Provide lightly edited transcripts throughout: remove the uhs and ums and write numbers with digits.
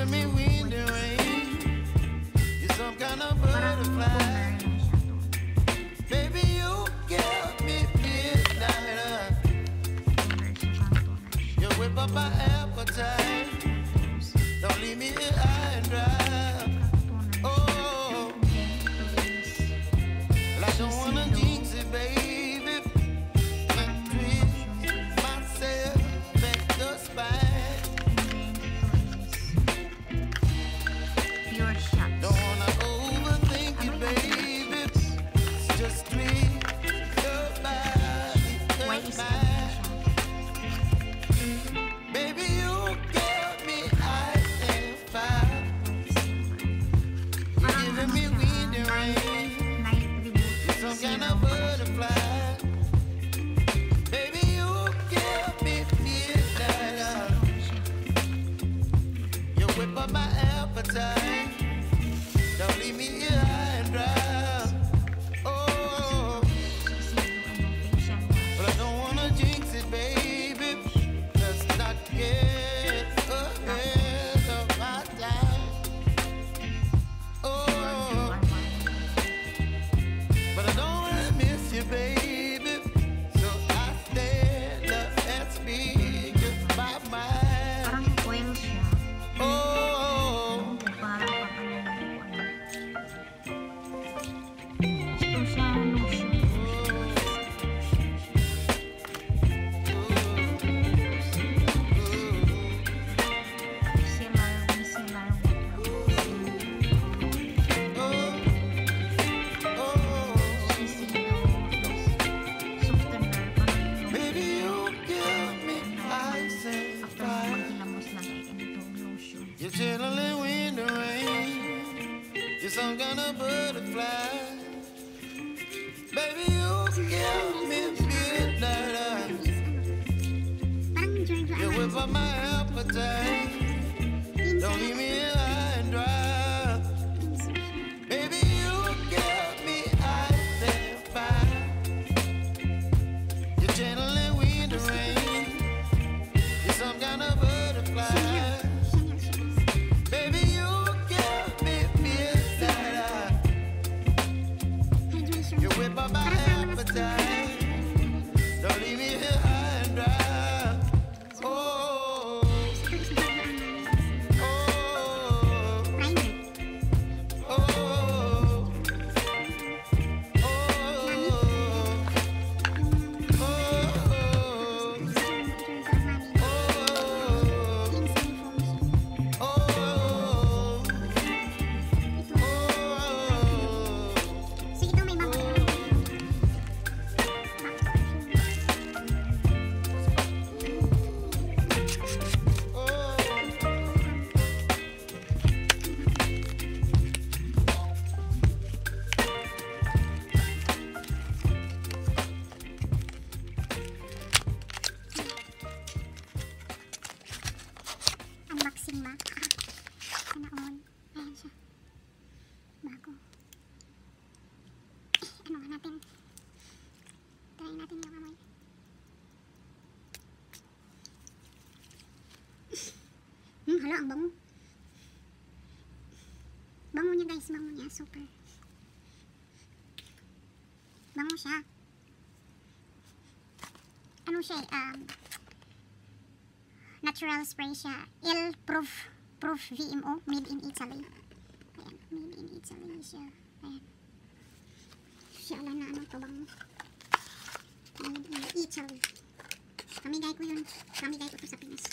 giving me wind and rain. You're some kind of butterfly. Baby, you give me midnight. You whip up my appetite. Don't leave me here high and dry. Oh, well, I don't wanna jinx it, baby. And twist myself back the spine. Pure shots. Don't wanna overthink it, baby. Just twist your body, Why your is mind. Baby, you give me ice and fire. You're giving me wind and rain. Night reboot. You're some kind of butterfly. Baby, you give me midnight. You whip up my appetite. Don't leave me here high and dry. Oh, but I don't wanna jinx it, baby. Let's not get ahead of my time. Oh, but I don't wanna miss you, baby. So I stand up and speak just my mind. Parang oil siya. Oh, Parang ito siya lotion. Micellar softener. Parang baby, you give me ice and after fire. maghilamos lang ay ganito lotion. You're channeling wind and rain. You're some kind of butterfly. Baby, you give me midnight. Parang dry You whip up my appetite. Don't leave me here high and dry. Baby, you give me ice and fire. You're channeling wind and rain. You're some kind of butterfly. Baby, you give me midnight. You whip up my appetite. Don't leave me here high and dry. Oh, oh, oh, oh, Sige, ito may bago. Unboxing ma. Sana all. Ayan siya. Bago. Ano nga natin? Try natin yung amoy. Hala, ang bango. Bango niya guys, bango niya. Super. Bango siya. Ano siya natural spray siya. Proof VMO. Made in Italy. Ayan. Made in Italy siya. Ayan. Siya lang na ano to bang. Made in Italy. Kamigay ko yun. Kamigay ko to sa Pinas.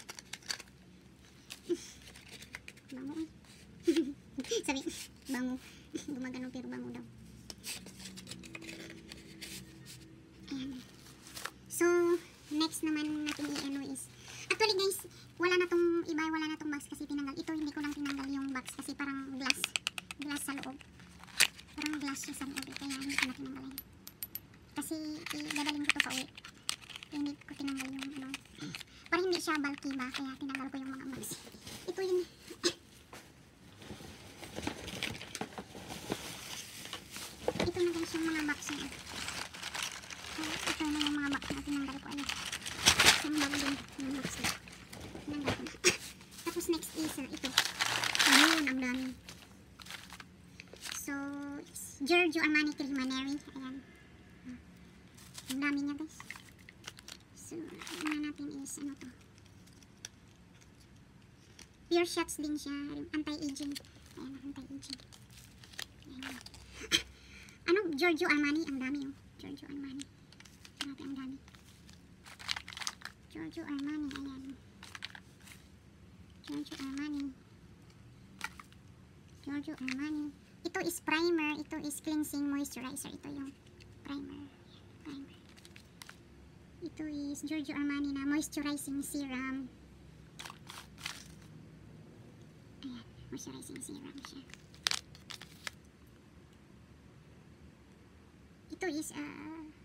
Bango eh. Sabi, bango. Gumagano pero bango daw. Ayan. So, next naman natin i-ano is actually guys, wala na tong iba, wala na tong box kasi tinanggal. Ito hindi ko lang tinanggal yung box kasi parang glass sa loob. Parang glass siya sa loob kaya hindi ko na tinanggal. Kasi dadalhin ko to pa uwi. Kaya hindi ko tinanggal yung ano. Para hindi siya bulky ba, kaya tinanggal ko yung mga box. Ito yung ito na guys yung mga box niya. Ito na yung mga box na tinanggal ko. Ayun. Yung bago din yung box niya. Tinanggal ko na. Tapos next is ito. Giorgio Armani Creamery. Ayan. Ang dami niya guys. So, una natin is ano to. Pure shots din siya. Anti-aging. Ayan, anti-aging. Ayan. Ano? Giorgio Armani. Ang dami oh. Giorgio Armani. Grabe, ang dami. Giorgio Armani. Ayan. Giorgio Armani. Giorgio Armani. Ito is primer. Ito is cleansing moisturizer. Ito yung primer. Primer. Ito is Giorgio Armani na moisturizing serum. Ayan. Moisturizing serum siya. Ito is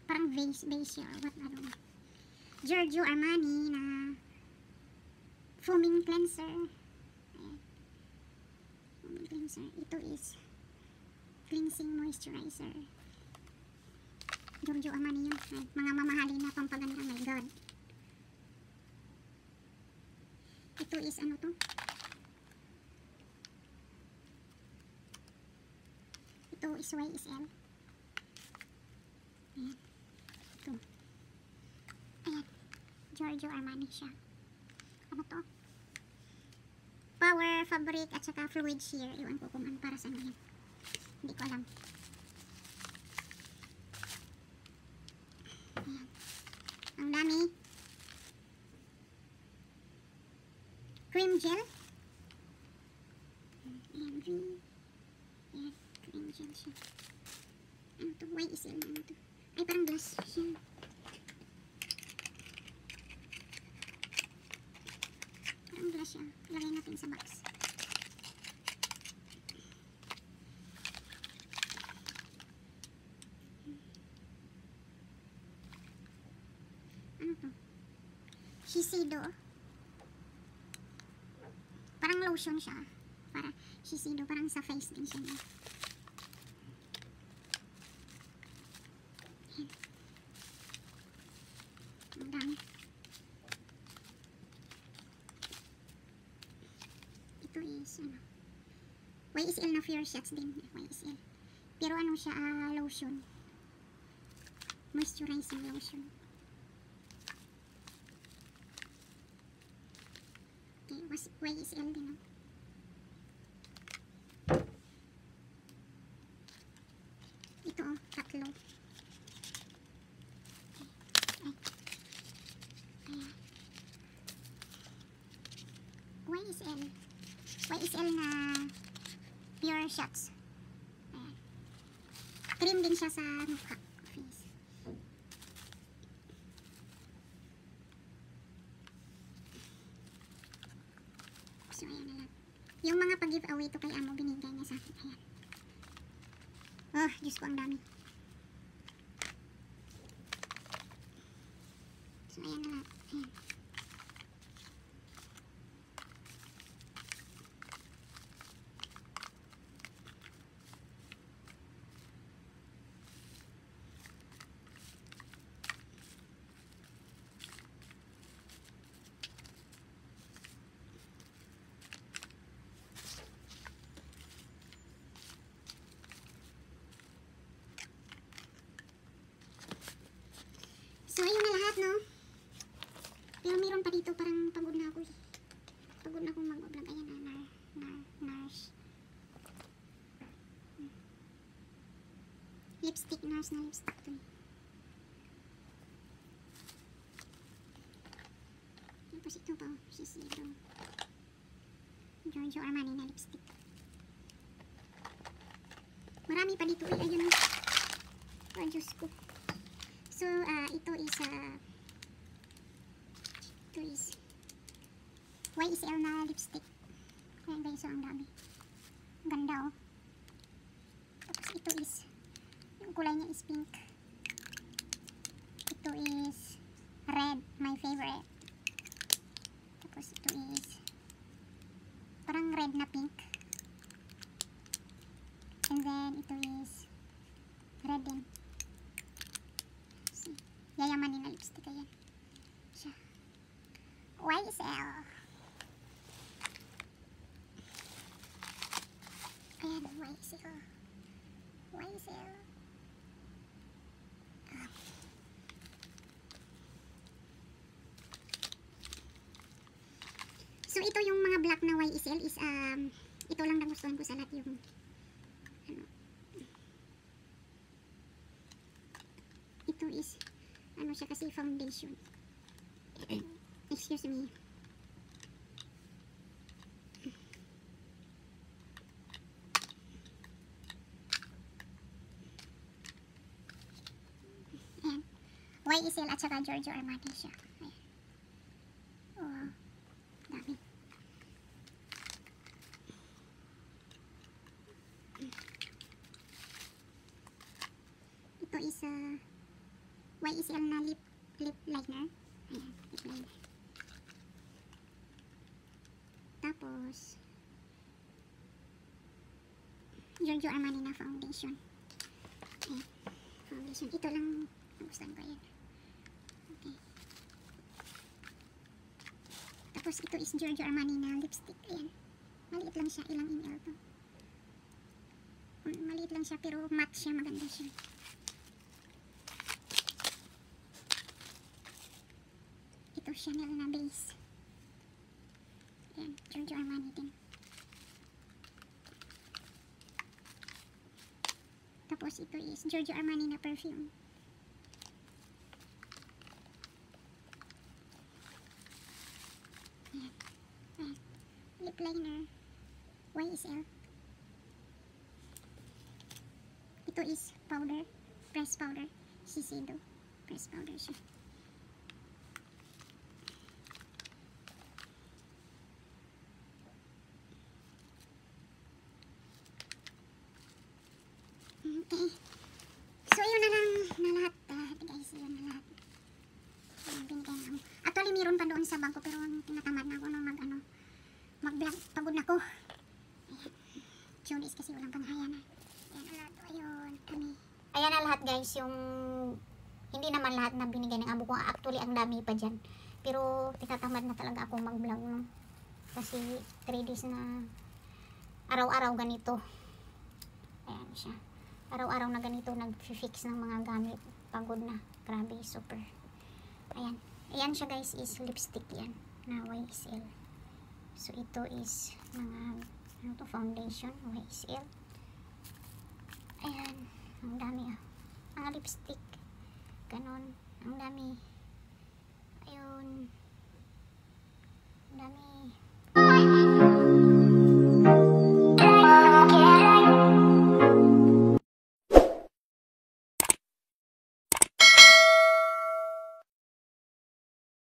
parang facial. What ano? Giorgio Armani na foaming cleanser. Ayan. Foaming cleanser. Ito is cleansing moisturizer. Giorgio Armani yun. Ay, mga mamahalin na pampaganda. My God. Ito is ano to? Ito is YSL. Ayan. Ito. Ayan. Giorgio Armani siya. Ano to? Power, fabric, at saka fluid sheer. Iwan ko kung ano para sa yan. Hindi ko alam. Ayan. Ang dami. Cream gel. Ayan. Ayan. Cream gel siya. Ano to? YSL na ano to? Ay, parang glass siya. Parang glass siya. Lagay natin sa box. Ano to? Shiseido. Parang lotion siya. Para Shiseido. Parang sa face din siya. Ang dami. Ito is ano, YSL na Pure Shots din. YSL. Pero ano siya, lotion. Moisturizing lotion. Okay, YSL din. Ito oh, tatlo. YSL. YSL na Pure Shots. Ayan. Cream din siya sa mukha. Face. So, ayan na lang. Yung mga pag-giveaway to kay Amo, binigay niya sa akin. Ayan. Oh, Diyos ko, ang dami. So, ayan na lang. Ayan. So, ayun na lahat, no? Pero meron pa dito, parang pagod na ako. Pagod na akong mag-vlog. Ayan na, nurse. Lipstick, nurse na lipstick to. Tapos ito pa, Shiseido. Giorgio Armani na lipstick. Marami pa dito. Ay, ayun. Oh, Diyos ko. So, ito is YSL na lipstick. Ayan guys, so ang dami. Ang ganda oh. Tapos ito is, yung kulay niya is pink. Ito is red, my favorite. Tapos ito is parang red na pink. And then ito is red din. Yayamanin na lipstick. Ayan siya. YSL. Ayan, YSL. YSL. YSL. So ito yung mga black na YSL is ito lang nagustuhan ko sa lahat yung ano. Ito is ano siya kasi foundation. Excuse me. Ayan. YSL at saka Giorgio Armani siya. Ayan. Oh, dami. Ito is YSL na lip liner. Ayan, lip liner. Tapos Giorgio Armani na foundation. Ayan, foundation. Ito lang nagustuhan ko yan. Okay. Tapos ito is Giorgio Armani na lipstick. Ayan. Maliit lang siya. Ilang ml to? Maliit lang siya pero matte siya. Maganda siya. Ito Chanel na base. Ayan. Giorgio Armani din. Tapos ito is Giorgio Armani na perfume. Ayan. Ayan. Lip liner. YSL. Ito is powder. Press powder. Shiseido. Press powder siya. Okay. So, yun na lang na lahat. Guys, yun na lahat. Binigay na ako. Actually, meron pa doon sa bangko pero tinatamad na ako nung mag-vlog. Pagod na ako. Ayan. Tunis kasi walang panghaya na. Ayan na lahat. Ayun. Kami. Ayan na lahat guys. Yung hindi naman lahat na binigay ng amo ko. Actually, ang dami pa dyan. Pero tinatamad na talaga ako mag-vlog. No? Kasi 3 days na araw-araw ganito. Ayan siya. Araw-araw na ganito nag-fix ng mga gamit. Pagod na. Grabe, super. Ayan. Ayan siya guys is lipstick yan. Na YSL. So ito is mga ano to, foundation. YSL. Ayan. Ang dami ah. Mga lipstick. Ganon. Ang dami. Ayun. Ang dami.